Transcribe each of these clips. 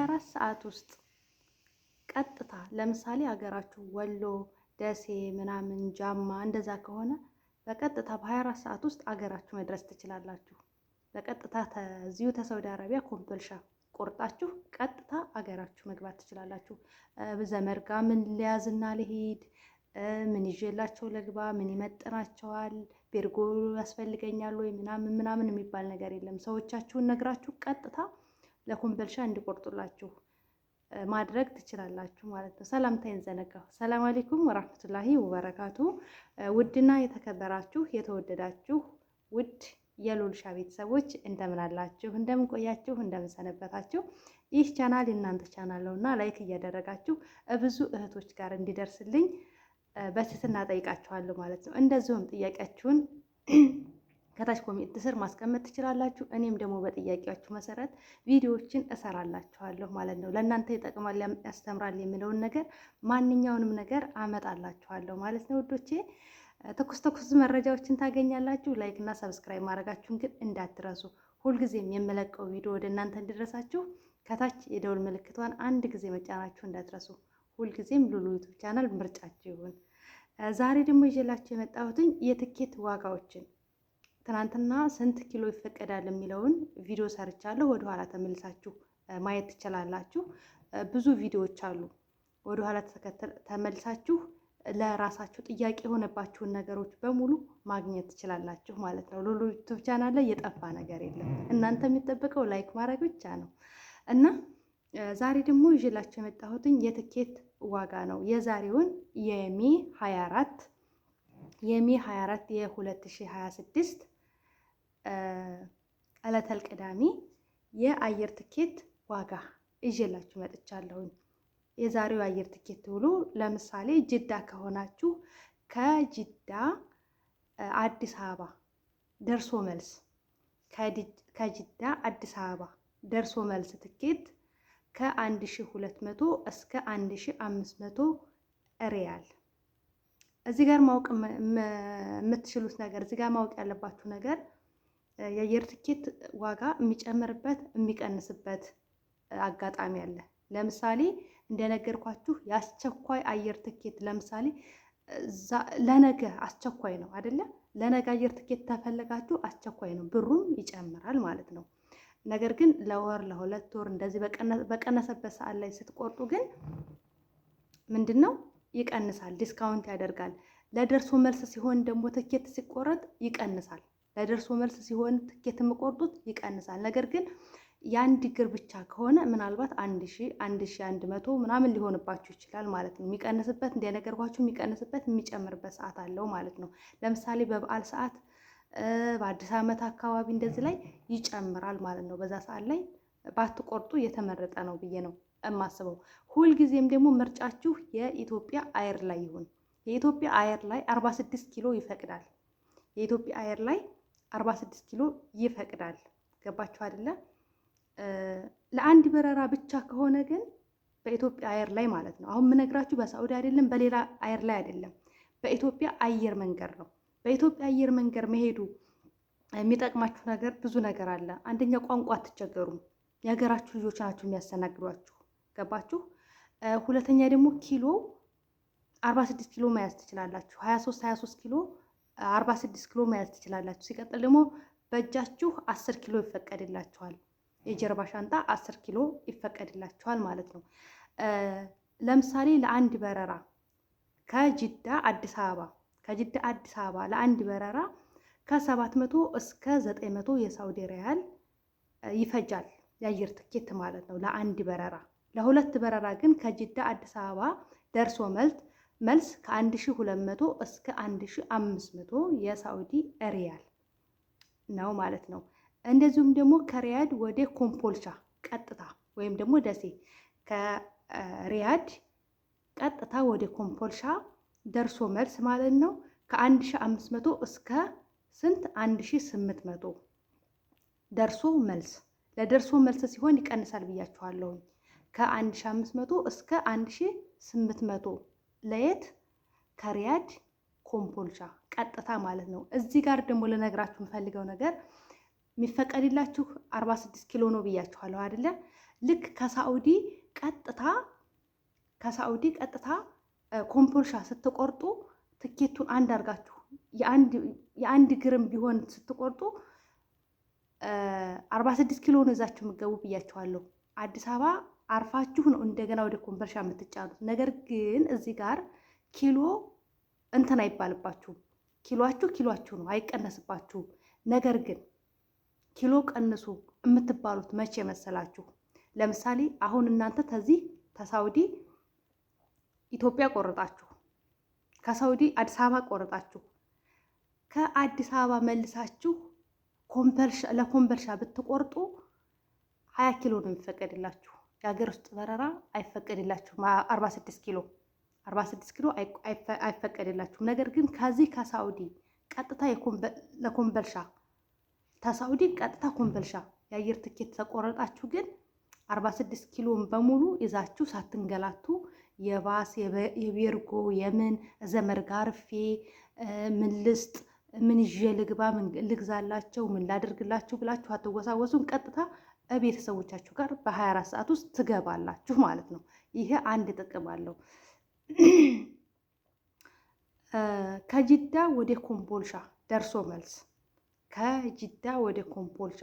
በ24 ሰዓት ውስጥ ቀጥታ ለምሳሌ ሀገራችሁ ወሎ፣ ደሴ ምናምን ጃማ እንደዛ ከሆነ በቀጥታ በ24 ሰዓት ውስጥ አገራችሁ መድረስ ትችላላችሁ። በቀጥታ ተዚሁ ተሳውዲ አረቢያ ኮምቦልቻ ቆርጣችሁ ቀጥታ አገራችሁ መግባት ትችላላችሁ። ዘመድ ጋር ምን ሊያዝና ልሂድ፣ ምን ይዤላቸው ለግባ፣ ምን ይመጥናቸዋል፣ ቤርጎ ያስፈልገኛል ወይ ምናምን ምናምን የሚባል ነገር የለም። ሰዎቻችሁን ነግራችሁ ቀጥታ ለኮምቦልቻ እንዲቆርጡላችሁ ማድረግ ትችላላችሁ ማለት ነው። ሰላምታዬን ዘነጋሁ። ሰላም አለይኩም ወራህመቱላሂ ወበረካቱ። ውድና የተከበራችሁ የተወደዳችሁ ውድ የሉልሻ ቤተሰቦች እንደምን አላችሁ? እንደምን ቆያችሁ? እንደምን ሰነበታችሁ? ይህ ቻናል የእናንተ ቻናል ነውና ላይክ እያደረጋችሁ ብዙ እህቶች ጋር እንዲደርስልኝ በትህትና ጠይቃችኋለሁ ማለት ነው። እንደዚሁም ጥያቄያችሁን ከታች ኮሜንት ስር ማስቀመጥ ትችላላችሁ። እኔም ደግሞ በጥያቄያችሁ መሰረት ቪዲዮዎችን እሰራላችኋለሁ ማለት ነው። ለእናንተ ይጠቅማል፣ ያስተምራል የሚለውን ነገር ማንኛውንም ነገር አመጣላችኋለሁ ማለት ነው። ውዶቼ ትኩስ መረጃዎችን ታገኛላችሁ። ላይክ እና ሰብስክራይብ ማድረጋችሁን ግን እንዳትረሱ። ሁልጊዜም የምለቀው ቪዲዮ ወደ እናንተ እንዲደርሳችሁ ከታች የደውል ምልክቷን አንድ ጊዜ መጫናችሁ እንዳትረሱ። ሁልጊዜም ሉሉ ዩቲዩብ ቻናል ምርጫችሁ ይሁን። ዛሬ ደግሞ ይዤላችሁ የመጣሁትኝ የትኬት ዋጋዎችን ትናንትና ስንት ኪሎ ይፈቀዳል የሚለውን ቪዲዮ ሰርቻለሁ። ወደኋላ ተመልሳችሁ ማየት ትችላላችሁ። ብዙ ቪዲዮዎች አሉ። ወደኋላ ተመልሳችሁ ለራሳችሁ ጥያቄ የሆነባችሁን ነገሮች በሙሉ ማግኘት ትችላላችሁ ማለት ነው። ሉሉ ዩቲዩብ ቻናል ላይ የጠፋ ነገር የለም። እናንተ የሚጠበቀው ላይክ ማድረግ ብቻ ነው እና ዛሬ ደግሞ ይዤላችሁ የመጣሁትኝ የትኬት ዋጋ ነው። የዛሬውን የሚ 24 የ2026 ዕለተል ቅዳሜ የአየር ትኬት ዋጋ ይዤላችሁ መጥቻለሁኝ። የዛሬው አየር ትኬት ብሎ ለምሳሌ ጅዳ ከሆናችሁ ከጅዳ አዲስ አበባ ደርሶ መልስ ከጅዳ አዲስ አበባ ደርሶ መልስ ትኬት ከ1200 እስከ 1500 ሪያል። እዚህ ጋር ማወቅ የምትችሉት ነገር እዚህ ጋር ማወቅ ያለባችሁ ነገር የአየር ትኬት ዋጋ የሚጨምርበት የሚቀንስበት አጋጣሚ አለ። ለምሳሌ እንደነገርኳችሁ የአስቸኳይ አየር ትኬት ለምሳሌ ለነገ አስቸኳይ ነው አይደለ? ለነገ አየር ትኬት ተፈለጋችሁ አስቸኳይ ነው፣ ብሩም ይጨምራል ማለት ነው። ነገር ግን ለወር ለሁለት ወር እንደዚህ በቀነሰበት ሰዓት ላይ ስትቆርጡ ግን ምንድነው ይቀንሳል፣ ዲስካውንት ያደርጋል። ለደርሶ መልስ ሲሆን ደግሞ ትኬት ሲቆረጥ ይቀንሳል። ለደርሶ መልስ ሲሆን ትኬት የምቆርጡት ይቀንሳል። ነገር ግን የአንድ እግር ብቻ ከሆነ ምናልባት 1100 ምናምን ሊሆንባችሁ ይችላል ማለት ነው። የሚቀንስበት እንደነገርኳችሁ የሚቀንስበት የሚጨምርበት ሰዓት አለው ማለት ነው። ለምሳሌ በበዓል ሰዓት በአዲስ ዓመት አካባቢ እንደዚህ ላይ ይጨምራል ማለት ነው። በዛ ሰዓት ላይ ባትቆርጡ የተመረጠ ነው ብዬ ነው የማስበው። ሁልጊዜም ደግሞ ምርጫችሁ የኢትዮጵያ አየር ላይ ይሁን። የኢትዮጵያ አየር ላይ 46 ኪሎ ይፈቅዳል። የኢትዮጵያ አየር ላይ 46 ኪሎ ይፈቅዳል። ገባችሁ አይደለ? ለአንድ በረራ ብቻ ከሆነ ግን በኢትዮጵያ አየር ላይ ማለት ነው። አሁን የምነግራችሁ በሳዑዲ አይደለም፣ በሌላ አየር ላይ አይደለም፣ በኢትዮጵያ አየር መንገድ ነው። በኢትዮጵያ አየር መንገድ መሄዱ የሚጠቅማችሁ ነገር ብዙ ነገር አለ። አንደኛ ቋንቋ አትቸገሩም። የሀገራችሁ ልጆች ናቸው የሚያስተናግዷችሁ። ገባችሁ? ሁለተኛ ደግሞ ኪሎ 46 ኪሎ መያዝ ትችላላችሁ። 23 ኪሎ 46 ኪሎ መያዝ ትችላላችሁ። ሲቀጥል ደግሞ በእጃችሁ 10 ኪሎ ይፈቀድላችኋል። የጀርባ ሻንጣ 10 ኪሎ ይፈቀድላችኋል ማለት ነው። ለምሳሌ ለአንድ በረራ ከጅዳ አዲስ አበባ ለአንድ በረራ ከ700 እስከ 900 የሳውዲ ሪያል ይፈጃል የአየር ትኬት ማለት ነው ለአንድ በረራ። ለሁለት በረራ ግን ከጅዳ አዲስ አበባ ደርሶ መልስ ከ1200 እስከ 1500 የሳውዲ ሪያል ነው ማለት ነው። እንደዚሁም ደግሞ ከሪያድ ወደ ኮምቦልቻ ቀጥታ ወይም ደግሞ ደሴ ከሪያድ ቀጥታ ወደ ኮምቦልቻ ደርሶ መልስ ማለት ነው ከ1500 እስከ 1800 ደርሶ መልስ። ለደርሶ መልስ ሲሆን ይቀንሳል ብያችኋለሁ። ከ1500 እስከ 1800 ለየት ከሪያድ ኮምቦልቻ ቀጥታ ማለት ነው። እዚህ ጋር ደግሞ ልነግራችሁ የምፈልገው ነገር የሚፈቀድላችሁ 46 ኪሎ ነው ብያችኋለሁ አይደለ? ልክ ከሳኡዲ ቀጥታ ኮምቦልሻ ስትቆርጡ ትኬቱን አንድ አድርጋችሁ የአንድ ግርም ቢሆን ስትቆርጡ 46 ኪሎ ነው ይዛችሁ የምትገቡ ብያችኋለሁ። አዲስ አበባ አርፋችሁ ነው እንደገና ወደ ኮምቦልሻ የምትጫኑት። ነገር ግን እዚህ ጋር ኪሎ እንትን አይባልባችሁም። ኪሏችሁ ነው አይቀነስባችሁም። ነገር ግን ኪሎ ቀንሱ የምትባሉት መቼ መሰላችሁ? ለምሳሌ አሁን እናንተ ተሳውዲ ኢትዮጵያ ቆረጣችሁ፣ ከሳውዲ አዲስ አበባ ቆረጣችሁ፣ ከአዲስ አበባ መልሳችሁ ለኮምቦልሻ ብትቆርጡ 20 ኪሎ ነው የሚፈቀድላችሁ። የሀገር ውስጥ በረራ አይፈቀድላችሁም። 46 ኪሎ አይፈቀድላችሁም። ነገር ግን ከዚህ ከሳውዲ ቀጥታ ለኮምቦልሻ ተሳውዲ ቀጥታ ኮምቦልሻ የአየር ትኬት ተቆረጣችሁ ግን 46 ኪሎን በሙሉ ይዛችሁ ሳትንገላቱ የባስ የቤርጎ የምን ዘመድ ጋር ምን ልስጥ ምን ይዤ ልግባ ምን ልግዛላቸው ምን ላደርግላችሁ ብላችሁ አትወሳወሱም። ቀጥታ ቤተሰቦቻችሁ ጋር በ24 ሰዓት ውስጥ ትገባላችሁ ማለት ነው። ይሄ አንድ ጥቅም አለው። ከጅዳ ወደ ኮምቦልሻ ደርሶ መልስ ከጅዳ ወደ ኮምቦልሻ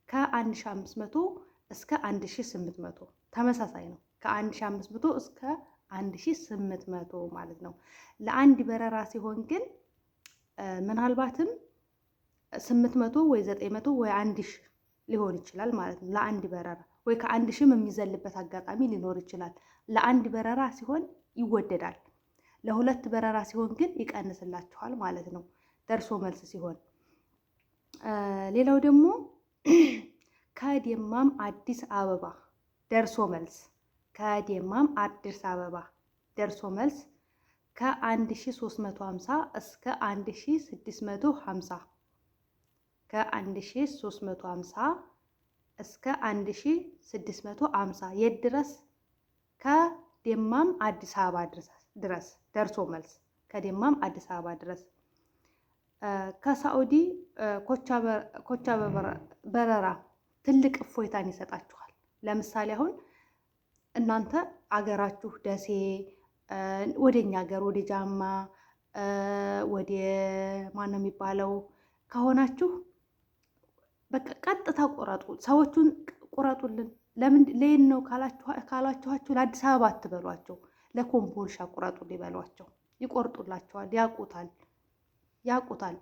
ከ1500 እስከ 1800 ተመሳሳይ ነው። ከ1500 እስከ 1800 ማለት ነው። ለአንድ በረራ ሲሆን ግን ምናልባትም 800 ወይ 900 ወይ 1000 ሊሆን ይችላል ማለት ነው። ለአንድ በረራ ወይ ከ1000 የሚዘልበት አጋጣሚ ሊኖር ይችላል። ለአንድ በረራ ሲሆን ይወደዳል። ለሁለት በረራ ሲሆን ግን ይቀንስላችኋል ማለት ነው። ደርሶ መልስ ሲሆን ሌላው ደግሞ ከደማም አዲስ አበባ ደርሶ መልስ ከደማም አዲስ አበባ ደርሶ መልስ ከ1350 እስከ 1650 ከ1350 እስከ 1650 የት ድረስ? ከደማም አዲስ አበባ ድረስ ደርሶ መልስ ከደማም አዲስ አበባ ድረስ። ከሳኡዲ ኮቻ በረራ ትልቅ እፎይታን ይሰጣችኋል። ለምሳሌ አሁን እናንተ አገራችሁ ደሴ ወደኛ ሀገር ወደ ጃማ ወደ ማነው የሚባለው ከሆናችሁ በቃ ቀጥታ ቆረጡ። ሰዎቹን ቆረጡልን። ለምን ለየት ነው ካላችኋቸው ለአዲስ አበባ አትበሏቸው፣ ለኮምቦልሻ ቁረጡ ሊበሏቸው። ይቆርጡላቸዋል። ያውቁታል።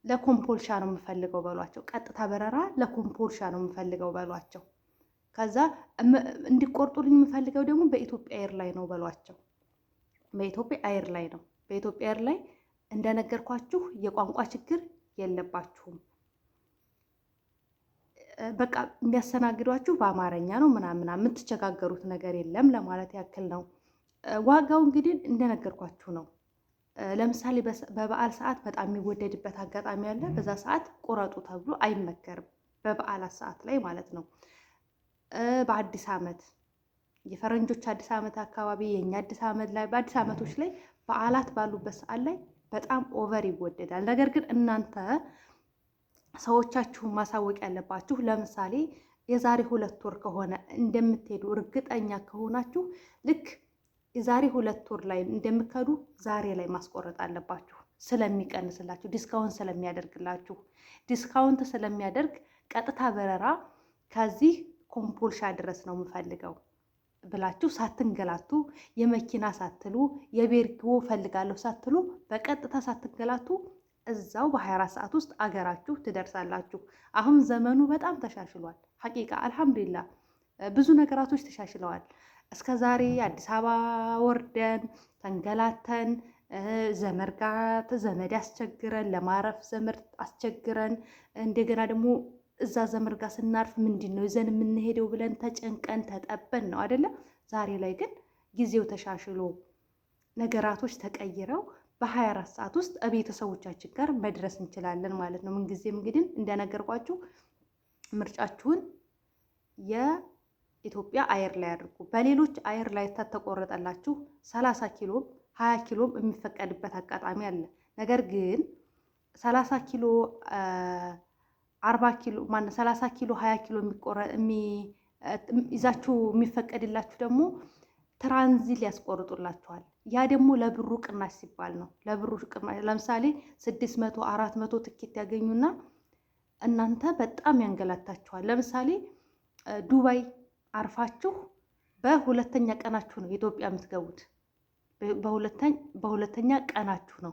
ለኮምቦልሻ ነው የምፈልገው በሏቸው። ቀጥታ በረራ ለኮምቦልሻ ነው የምፈልገው በሏቸው። ከዛ እንዲቆርጡልኝ የምፈልገው ደግሞ በኢትዮጵያ ኤር ላይ ነው በሏቸው። በኢትዮጵያ ኤር ላይ ነው። በኢትዮጵያ ኤር ላይ እንደነገርኳችሁ የቋንቋ ችግር የለባችሁም። በቃ የሚያስተናግዷችሁ በአማርኛ ነው ምናምን የምትቸጋገሩት ነገር የለም ለማለት ያክል ነው። ዋጋው እንግዲህ እንደነገርኳችሁ ነው። ለምሳሌ በበዓል ሰዓት በጣም የሚወደድበት አጋጣሚ አለ። በዛ ሰዓት ቁረጡ ተብሎ አይመከርም። በበዓላት ሰዓት ላይ ማለት ነው። በአዲስ ዓመት የፈረንጆች አዲስ ዓመት አካባቢ የኛ አዲስ ዓመት ላይ በአዲስ ዓመቶች ላይ በዓላት ባሉበት ሰዓት ላይ በጣም ኦቨር ይወደዳል። ነገር ግን እናንተ ሰዎቻችሁን ማሳወቅ ያለባችሁ ለምሳሌ የዛሬ 2 ወር ከሆነ እንደምትሄዱ እርግጠኛ ከሆናችሁ ልክ የዛሬ 2 ወር ላይ እንደምትከዱ ዛሬ ላይ ማስቆረጥ አለባችሁ። ስለሚቀንስላችሁ ዲስካውንት ስለሚያደርግላችሁ ዲስካውንት ስለሚያደርግ ቀጥታ በረራ ከዚህ ኮምቦልሻ ድረስ ነው የምፈልገው ብላችሁ ሳትንገላቱ የመኪና ሳትሉ የቤርጎ ፈልጋለሁ ሳትሉ በቀጥታ ሳትንገላቱ እዛው በ24 ሰዓት ውስጥ አገራችሁ ትደርሳላችሁ። አሁን ዘመኑ በጣም ተሻሽሏል። ሐቂቃ አልሐምዱሊላህ ብዙ ነገራቶች ተሻሽለዋል። እስከ ዛሬ አዲስ አበባ ወርደን ተንገላተን ዘመድ አስቸግረን ለማረፍ ዘመድ አስቸግረን እንደገና ደግሞ እዛ ዘመድ ጋር ስናርፍ ምንድን ነው ይዘን የምንሄደው ብለን ተጨንቀን ተጠበን ነው አይደለ? ዛሬ ላይ ግን ጊዜው ተሻሽሎ ነገራቶች ተቀይረው በ24 ሰዓት ውስጥ ቤተሰቦቻችን ጋር መድረስ እንችላለን ማለት ነው። ምንጊዜም እንግዲህ እንደነገርኳችሁ ምርጫችሁን የኢትዮጵያ አየር ላይ አድርጉ። በሌሎች አየር ላይ ተቆረጠላችሁ 30 ኪሎ 20 ኪሎ የሚፈቀድበት አጋጣሚ አለ። ነገር ግን 30 ኪሎ 40 ኪሎ 30 ኪሎ 20 ኪሎ ይዛችሁ የሚፈቀድላችሁ ደግሞ ትራንዚት ያስቆርጡላችኋል። ያ ደግሞ ለብሩ ቅናሽ ሲባል ነው። ለብሩ ቅናሽ ለምሳሌ 600 400 ትኬት ያገኙና እናንተ በጣም ያንገላታችኋል። ለምሳሌ ዱባይ አርፋችሁ በሁለተኛ ቀናችሁ ነው ኢትዮጵያ የምትገቡት። በሁለተኛ ቀናችሁ ነው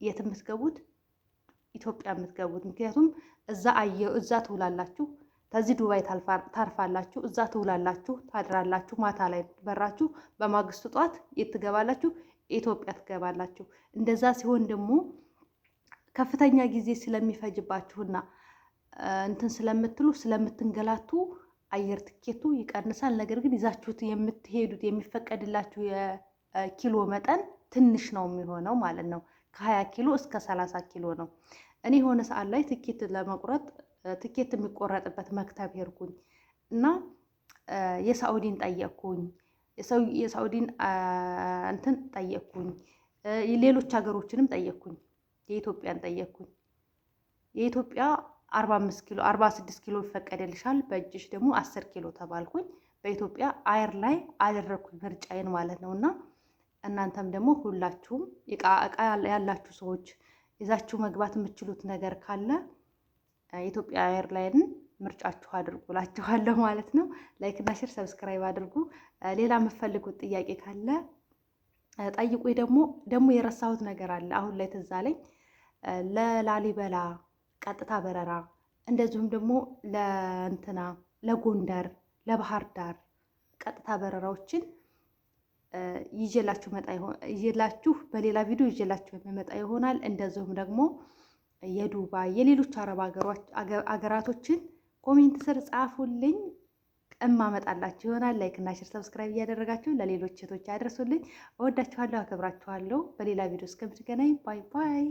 የት የምትገቡት? ኢትዮጵያ የምትገቡት። ምክንያቱም እዛ ትውላላችሁ። ከዚህ ዱባይ ታርፋላችሁ፣ እዛ ትውላላችሁ፣ ታድራላችሁ። ማታ ላይ በራችሁ፣ በማግስቱ ጧት የት ትገባላችሁ? ኢትዮጵያ ትገባላችሁ። እንደዛ ሲሆን ደግሞ ከፍተኛ ጊዜ ስለሚፈጅባችሁና እንትን ስለምትሉ ስለምትንገላቱ አየር ትኬቱ ይቀንሳል። ነገር ግን ይዛችሁት የምትሄዱት የሚፈቀድላችሁ የኪሎ መጠን ትንሽ ነው የሚሆነው ማለት ነው። ከ20 ኪሎ እስከ 30 ኪሎ ነው። እኔ የሆነ ሰዓት ላይ ትኬት ለመቁረጥ ትኬት የሚቆረጥበት መክተብ ሄድኩኝ እና የሳኡዲን ጠየቅኩኝ፣ የሳኡዲን እንትን ጠየቅኩኝ፣ ሌሎች ሀገሮችንም ጠየቅኩኝ፣ የኢትዮጵያን ጠየቅኩኝ። የኢትዮጵያ 45 ኪሎ 46 ኪሎ ይፈቀድልሻል፣ በእጅሽ ደግሞ 10 ኪሎ ተባልኩኝ። በኢትዮጵያ አየር ላይ አደረግኩኝ ምርጫዬን ማለት ነው። እና እናንተም ደግሞ ሁላችሁም እቃ ያላችሁ ሰዎች ይዛችሁ መግባት የምትችሉት ነገር ካለ ኢትዮጵያ ኤርላይንን ምርጫችሁ አድርጉ እላችኋለሁ ማለት ነው። ላይክ እና ሼር ሰብስክራይብ አድርጉ። ሌላ የምትፈልጉት ጥያቄ ካለ ጠይቁ። ደግሞ የረሳሁት ነገር አለ አሁን ላይ ትዝ አለኝ። ለላሊበላ ቀጥታ በረራ እንደዚሁም ደግሞ ለጎንደር ለባህር ዳር ቀጥታ በረራዎችን ይዤላችሁ በሌላ ቪዲዮ ይዤላችሁ የሚመጣ ይሆናል። እንደዚሁም ደግሞ የዱባይ የሌሎች አረብ አገራቶችን ኮሜንት ስር ጻፉልኝ፣ እማመጣላችሁ ይሆናል። ላይክ እና ሼር ሰብስክራይብ እያደረጋችሁ ለሌሎች እህቶች ያደርሱልኝ። እወዳችኋለሁ፣ አከብራችኋለሁ። በሌላ ቪዲዮ እስከምትገናኝ ባይ ባይ።